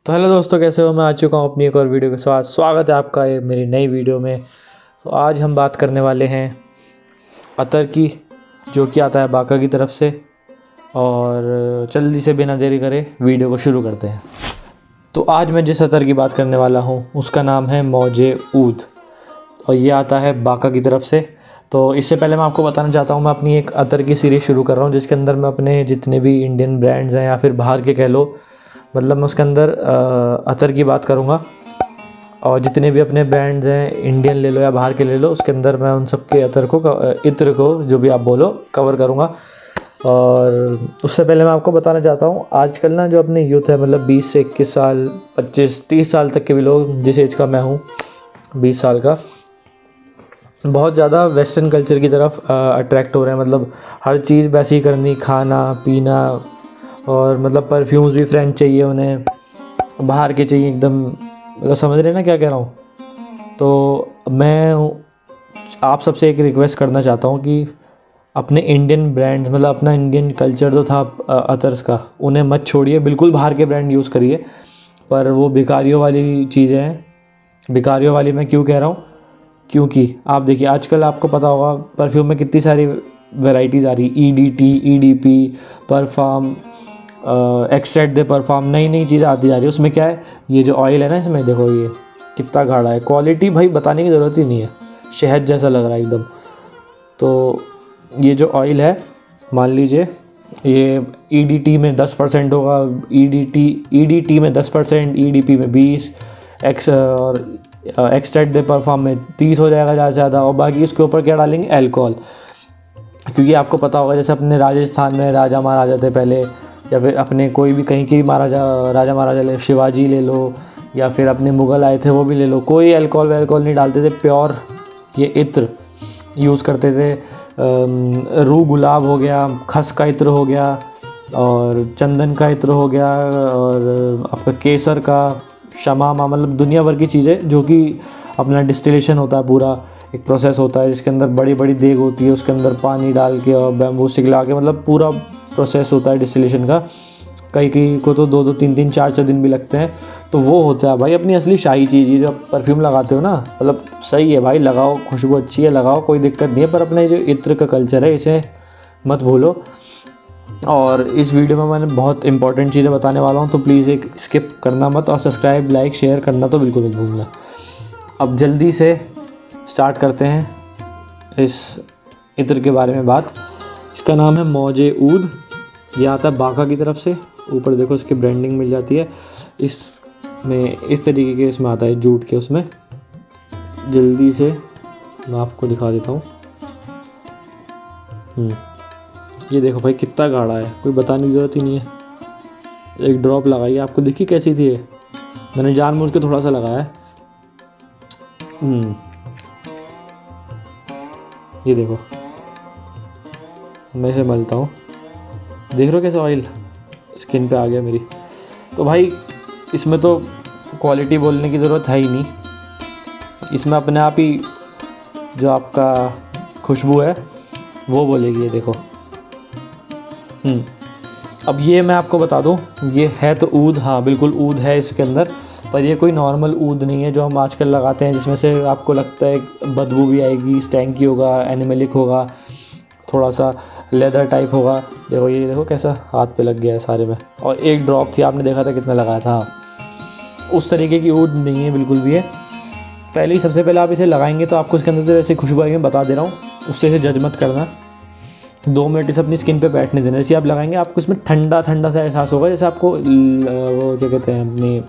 तो हेलो दोस्तों, कैसे हो। मैं आ चुका हूँ अपनी एक और वीडियो के साथ। स्वागत है आपका ये मेरी नई वीडियो में। तो आज हम बात करने वाले हैं अतर की, जो कि आता है बाका की तरफ से। और जल्दी से बिना देरी करे वीडियो को शुरू करते हैं। तो आज मैं जिस अतर की बात करने वाला हूँ उसका नाम है मौजे ऊद, और ये आता है बाका की तरफ से। तो इससे पहले मैं आपको बताना चाहता हूँ, मैं अपनी एक अतर की सीरीज़ शुरू कर रहा हूँ जिसके अंदर मैं अपने जितने भी इंडियन ब्रांड्स हैं या फिर बाहर के कह लो, मतलब मैं उसके अंदर अतर की बात करूँगा। और जितने भी अपने ब्रांड्स हैं, इंडियन ले लो या बाहर के ले लो, उसके अंदर मैं उन सब के अतर को इत्र को जो भी आप बोलो कवर करूँगा। और उससे पहले मैं आपको बताना चाहता हूँ, आजकल ना जो अपने यूथ है, मतलब 20 से 21 साल, 25-30 साल तक के भी लोग, जिस एज का मैं हूँ 20 साल का, बहुत ज़्यादा वेस्टर्न कल्चर की तरफ अट्रैक्ट हो रहे हैं। मतलब हर चीज़ वैसी करनी, खाना पीना, और मतलब परफ्यूम्स भी फ्रेंच चाहिए उन्हें, बाहर के चाहिए एकदम। मतलब समझ रहे हैं ना क्या कह रहा हूँ। तो मैं आप सबसे एक रिक्वेस्ट करना चाहता हूँ कि अपने इंडियन ब्रांड्स, मतलब अपना इंडियन कल्चर तो था अतर्स का, उन्हें मत छोड़िए। बिल्कुल बाहर के ब्रांड यूज़ करिए, पर वो भिखारियों वाली चीज़ें हैं। भिखारियों वाली मैं क्यों कह रहा हूँ, क्योंकि आप देखिए आजकल आपको पता होगा परफ्यूम में कितनी सारी वैरायटीज़ आ रही, EDT, EDP, परफ्यूम, एक्सट्रैक्ट दे परफ्यूम, नई नई चीज़ें आती जा रही है। उसमें क्या है, ये जो ऑयल है ना, इसमें देखो ये कितना गाढ़ा है। क्वालिटी भाई बताने की ज़रूरत ही नहीं है, शहद जैसा लग रहा है एकदम। तो ये जो ऑयल है, मान लीजिए ये EDT में 10% होगा, EDT में 10%, EDP में 20, और एक्सट्रैक्ट दे परफ्यूम में 30 हो जाएगा ज़्यादा से ज़्यादा। और बाकी उसके ऊपर क्या डालेंगे, अल्कोहल। क्योंकि आपको पता होगा जैसे अपने राजस्थान में राजा महाराजा थे पहले, या फिर अपने कोई भी कहीं के भी राजा महाराजा ले, शिवाजी ले लो, या फिर अपने मुग़ल आए थे वो भी ले लो, कोई अल्कोहल वैल्कोहल नहीं डालते थे। प्योर ये इत्र यूज़ करते थे। रूह गुलाब हो गया, खस का इत्र हो गया, और चंदन का इत्र हो गया, और आपका केसर का, शमामा, मतलब दुनिया भर की चीज़ें जो कि अपना डिस्टिलेशन होता है, पूरा एक प्रोसेस होता है जिसके अंदर बड़ी बड़ी देग होती है, उसके अंदर पानी डाल के और बैम्बू स्टिक लगा के, मतलब पूरा प्रोसेस होता है डिस्टिलेशन का। कई कई को तो 2-2, 3-3, 4-4 दिन भी लगते हैं। तो वो होता है भाई अपनी असली शाही चीज़। ये जो आप परफ्यूम लगाते हो ना, मतलब सही है भाई, लगाओ, खुशबू अच्छी है, लगाओ, कोई दिक्कत नहीं है, पर अपने जो इत्र का कल्चर है इसे मत भूलो। और इस वीडियो में मैंने बहुत इंपॉर्टेंट चीज़ें बताने वाला हूँ, तो प्लीज़ एक स्किप करना मत, और सब्सक्राइब, लाइक, शेयर करना तो बिल्कुल मत भूलना। अब जल्दी से स्टार्ट करते हैं इस इत्र के बारे में बात। इसका नाम है मौजे ऊद। यह आता है बाका की तरफ से। ऊपर देखो इसकी ब्रांडिंग मिल जाती है। इसमें इस तरीके के इसमें आता है जूट के। उसमें जल्दी से मैं आपको दिखा देता हूँ। ये देखो भाई कितना गाढ़ा है, कोई बताने की ज़रूरत ही नहीं है। एक ड्रॉप लगाइए, आपको देखिए कैसी थी ये, मैंने जानबूझ के थोड़ा सा लगाया है। ये देखो, मैं इसे मलता हूँ, देख रहे हो कैसे ऑयल स्किन पे आ गया मेरी। तो भाई इसमें तो क्वालिटी बोलने की ज़रूरत है ही नहीं, इसमें अपने आप ही जो आपका खुशबू है वो बोलेगी। ये देखो। अब ये मैं आपको बता दूँ, ये है तो ऊद, हाँ बिल्कुल ऊद है इसके अंदर, पर ये कोई नॉर्मल ऊद नहीं है जो हम आजकल लगाते हैं, जिसमें से आपको लगता है बदबू भी आएगी, स्टैंकी होगा, एनिमलिक होगा, थोड़ा सा लेदर टाइप होगा। देखो ये देखो कैसा हाथ पे लग गया है सारे में। और एक ड्रॉप थी, आपने देखा था कितना लगाया था। उस तरीके की ऊद नहीं है बिल्कुल भी है। पहले ही सबसे पहले आप इसे लगाएंगे तो आपको इसके अंदर से वैसे खुशबू आएगी, मैं बता दे रहा हूँ, उससे इसे जज मत करना। 2 मिनट इसे अपनी स्किन पे बैठने देना। जैसे आप लगाएंगे आपको इसमें ठंडा ठंडा सा एहसास होगा, जैसे आपको वो क्या कहते हैं, अपनी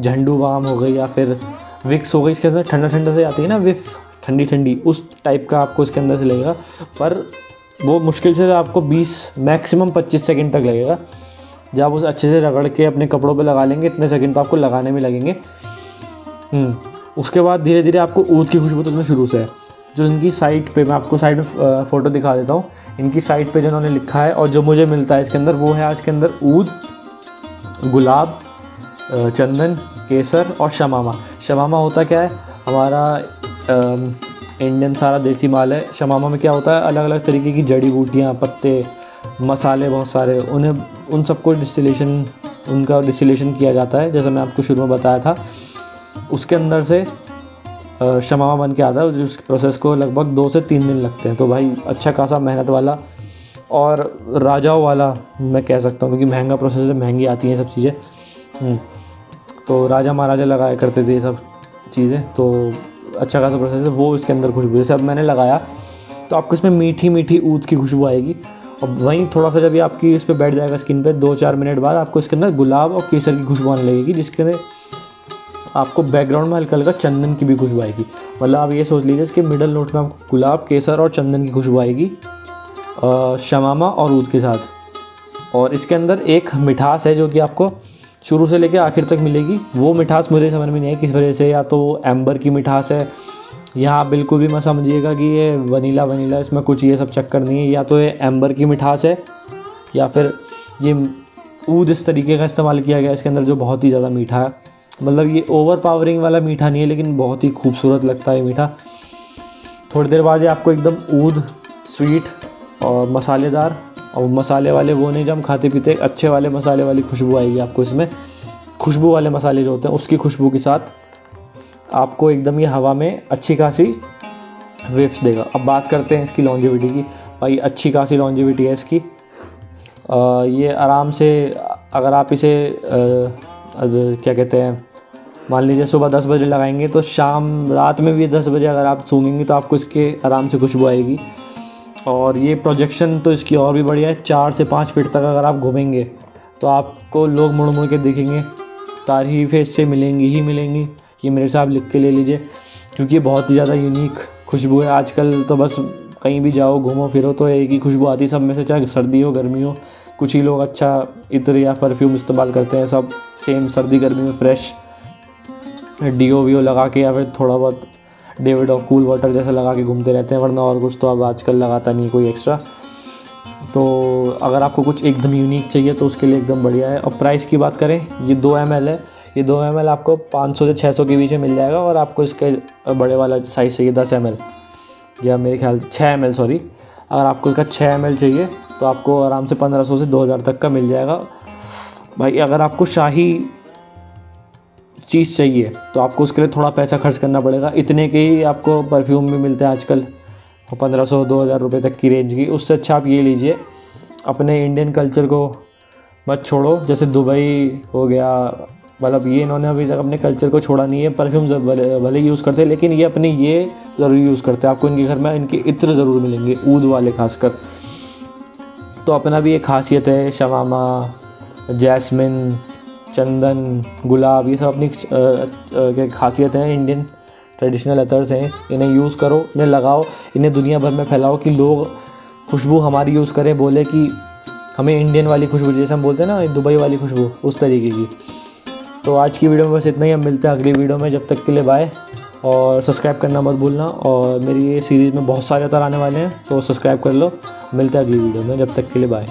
झंडू बाम हो गई या फिर विक्स हो गई, इसके अंदर ठंडा ठंडा से आती है ना विफ, ठंडी ठंडी, उस टाइप का आपको इसके अंदर से लगेगा। पर वो मुश्किल से आपको 20 मैक्सिमम 25 सेकंड तक लगेगा। जब आप उसे अच्छे से रगड़ के अपने कपड़ों पे लगा लेंगे, इतने सेकंड तो आपको लगाने में लगेंगे। उसके बाद धीरे धीरे आपको ऊद की खुशबू तो उसमें शुरू से है। जो इनकी साइट पे, मैं आपको साइड में फ़ोटो दिखा देता हूँ, इनकी साइट पे जो उन्होंने लिखा है और जो मुझे मिलता है इसके अंदर, वो है आज के अंदर ऊद, गुलाब, चंदन, केसर और शमामा। शमामा होता क्या है, हमारा इंडियन सारा देसी माल है। शमामा में क्या होता है, अलग अलग तरीके की जड़ी बूटियाँ, पत्ते, मसाले बहुत सारे, उन्हें उन सबको डिस्टिलेशन उनका डिस्टिलेशन किया जाता है, जैसा मैं आपको शुरू में बताया था। उसके अंदर से शमामा बन के आता है। उस प्रोसेस को लगभग 2 से 3 दिन लगते हैं। तो भाई अच्छा खासा मेहनत वाला और राजाओं वाला मैं कह सकता हूँ, क्योंकि महंगा प्रोसेस है, महंगी आती हैं सब चीज़ें। तो राजा महाराजा लगाया करते थे ये सब चीज़ें। तो अच्छा खासा प्रोसेस है वो। इसके अंदर खुशबू, जैसे अब मैंने लगाया तो आपको इसमें मीठी मीठी ऊद की खुशबू आएगी। और वहीं थोड़ा सा जब ये आपकी इस पर बैठ जाएगा स्किन पे, 2-4 मिनट बाद आपको इसके अंदर गुलाब और केसर की खुशबू आने लगेगी, जिसके अंदर आपको बैकग्राउंड में हल्का हल्का चंदन की भी खुशबू आएगी। मतलब आप ये सोच लीजिए इसके मिडल नोट में आपको गुलाब, केसर और चंदन की खुशबू आएगी शमामा और ऊद के साथ। और इसके अंदर एक मिठास है जो कि आपको शुरू से लेकर आखिर तक मिलेगी। वो मिठास मुझे समझ में नहीं है किस वजह से, या तो एम्बर की मिठास है, यहाँ बिल्कुल भी मत समझिएगा कि ये वनीला, इसमें कुछ ये सब चक्कर नहीं है। या तो ये एम्बर की मिठास है, या फिर ये ऊद इस तरीके का इस्तेमाल किया गया इसके अंदर जो बहुत ही ज़्यादा मीठा है। मतलब ये ओवर पावरिंग वाला मीठा नहीं है, लेकिन बहुत ही खूबसूरत लगता है मीठा। थोड़ी देर बाद ये आपको एकदम ऊद, स्वीट और मसालेदार, और मसाले वाले वो नहीं जो हम खाते पीते, अच्छे वाले मसाले वाली खुशबू आएगी आपको इसमें। खुशबू वाले मसाले जो होते हैं उसकी खुशबू के साथ आपको एकदम ये हवा में अच्छी खासी वेव्स देगा। अब बात करते हैं इसकी लॉन्जेविटी की। भाई अच्छी खासी लॉन्जेविटी है इसकी। ये आराम से अगर आप इसे क्या कहते हैं, मान लीजिए सुबह 10 बजे लगाएंगे तो शाम रात में भी 10 बजे अगर आप सूंघेंगे तो आपको इसके आराम से खुशबू आएगी। और ये प्रोजेक्शन तो इसकी और भी बढ़िया है। 4 से 5 फीट तक अगर आप घूमेंगे तो आपको लोग मुड़ मुड़ के देखेंगे, तारीफ़ें इससे मिलेंगी ही मिलेंगी। ये मेरे से आप लिख के ले लीजिए, क्योंकि ये बहुत ही ज़्यादा यूनिक खुशबू है। आजकल तो बस कहीं भी जाओ घूमो फिरो तो एक ही खुशबू आती है सब में से, चाहे सर्दी हो गर्मी हो। कुछ ही लोग अच्छा इत्र या परफ्यूम इस्तेमाल करते हैं, सब सेम सर्दी गर्मी में फ्रेश डीओ वीओ लगा के, या फिर थोड़ा बहुत डेविड और कूल वाटर जैसा लगा के घूमते रहते हैं, वरना और कुछ तो अब आजकल लगाता नहीं कोई एक्स्ट्रा। तो अगर आपको कुछ एकदम यूनिक चाहिए तो उसके लिए एकदम बढ़िया है। और प्राइस की बात करें, ये 2 ml है। ये 2 ml आपको 500 से 600 के बीच में मिल जाएगा। और आपको इसके बड़े वाला साइज़ चाहिए 10 ml, या मेरे ख्याल से 6 ml, सॉरी। अगर आपको इसका 6 ml चाहिए तो आपको आराम से 1500 से 2000 तक का मिल जाएगा। भाई अगर आपको शाही चीज़ चाहिए तो आपको उसके लिए थोड़ा पैसा खर्च करना पड़ेगा। इतने के ही आपको परफ्यूम भी मिलते हैं आजकल, 1500-2000 रुपये तक की रेंज की। उससे अच्छा आप ये लीजिए, अपने इंडियन कल्चर को मत छोड़ो। जैसे दुबई हो गया, मतलब ये इन्होंने अभी तक अपने कल्चर को छोड़ा नहीं है। परफ्यूम भले यूज़ करते हैं, लेकिन ये अपने ये ज़रूर यूज़ करते हैं। आपको इनके घर में इनके इत्र ज़रूर मिलेंगे, ऊद वाले खासकर। तो अपना भी एक खासियत है, शमामा, जैस्मिन, चंदन, गुलाब, ये सब अपनी खासियत है। इंडियन ट्रेडिशनल अतर्स हैं, इन्हें यूज़ करो, इन्हें लगाओ, इन्हें दुनिया भर में फैलाओ कि लोग खुशबू हमारी यूज़ करें, बोले कि हमें इंडियन वाली खुशबू, जैसे हम बोलते हैं ना दुबई वाली खुशबू, उस तरीके की। तो आज की वीडियो में बस इतना ही। हम मिलते हैं अगली वीडियो में, जब तक के लिए बाय। और सब्सक्राइब करना मत भूलना। और मेरी ये सीरीज़ में बहुत सारे अतर आने वाले हैं, तो सब्सक्राइब कर लो। मिलते हैं अगली वीडियो में, जब तक के लिए बाय।